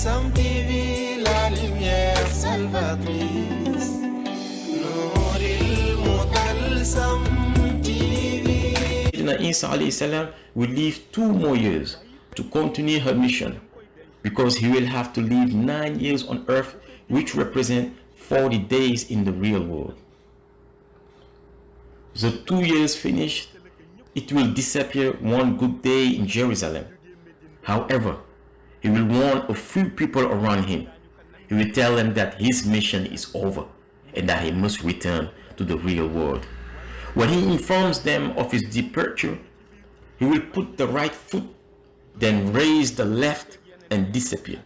Mutalsam TV, la lumière salvatrice. Nouril Mutalsam TV. Insa alayhi salam will live 2 more years to continue her mission, because he will have to live 9 years on earth, which represent 40 days in the real world. The 2 years finished, it will disappear one good day in Jerusalem. However, he will warn a few people around him. He will tell them that his mission is over and that he must return to the real world. When he informs them of his departure, he will put the right foot, then raise the left and disappear.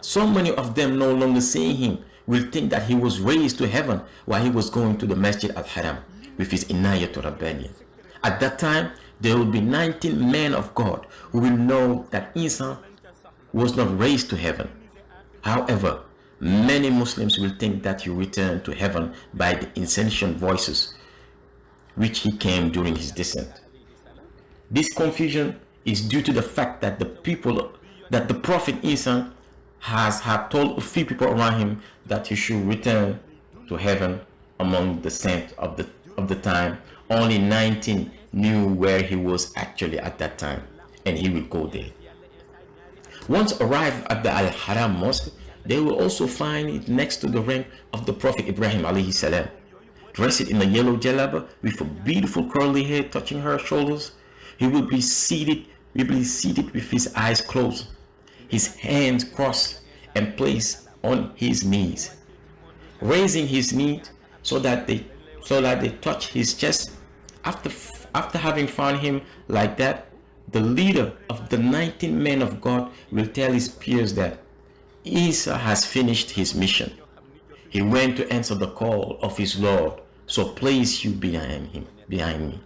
So many of them, no longer seeing him, will think that he was raised to heaven while he was going to the Masjid al-Haram with his Inayatul Rabbani. At that time, there will be 19 men of God who will know that Isa was not raised to heaven. However, many Muslims will think that he returned to heaven by the insentient voices which he came during his descent. This confusion is due to the fact that the Prophet Isa had told a few people around him that he should return to heaven among the saints of the time. Only 19 knew where he was actually at that time, and he will go there. Once arrived at the Al-Haram Mosque, they will also find it next to the rank of the Prophet Ibrahim alayhi salam, dressed in a yellow jalaba with a beautiful curly hair touching her shoulders. He will be seated with his eyes closed, his hands crossed and placed on his knees, raising his knees so that they touch his chest. After having found him like that, the leader of the 19 men of God will tell his peers that Isa has finished his mission. He went to answer the call of his Lord, so place you behind me.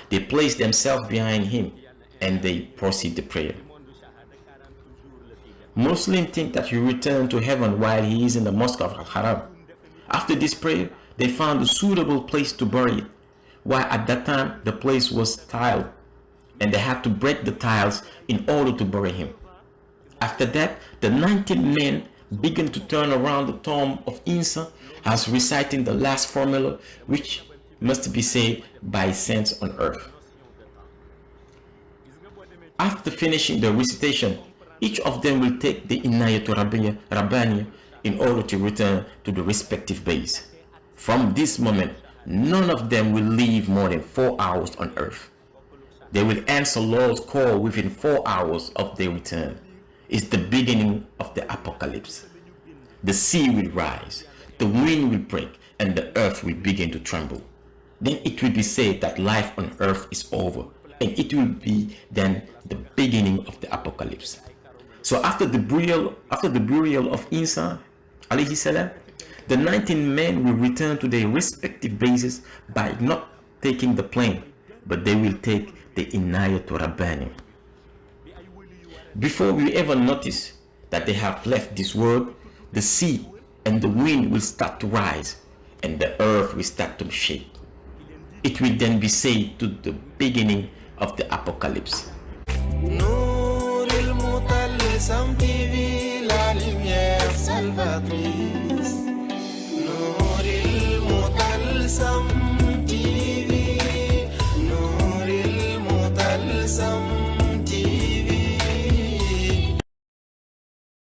They place themselves behind him and they proceed the prayer. Muslims think that he returned to heaven while he is in the Mosque of Al-Haram. After this prayer, they found a suitable place to bury it, while at that time the place was tiled and they had to break the tiles in order to bury him. After that, the 19 men began to turn around the tomb of Isa as reciting the last formula which must be said by saints on earth. After finishing the recitation, each of them will take the Inayatul Rabbani in order to return to the respective base. From this moment, none of them will live more than 4 hours on earth. They will answer Lord's call within 4 hours of their return. It's the beginning of the apocalypse. The sea will rise, the wind will break, and the earth will begin to tremble. Then it will be said that life on earth is over, and it will be then the beginning of the apocalypse. So after the burial of Isa alayhi salam, the 19 men will return to their respective bases by not taking the plane, but they will take the Inayatul Rabbani. Before we ever notice that they have left this world, the sea and the wind will start to rise and the earth will start to shake. It will then be said to the beginning of the apocalypse. Nouril Mutalsam TV, la lumière salvatrice. Nouril Mutalsam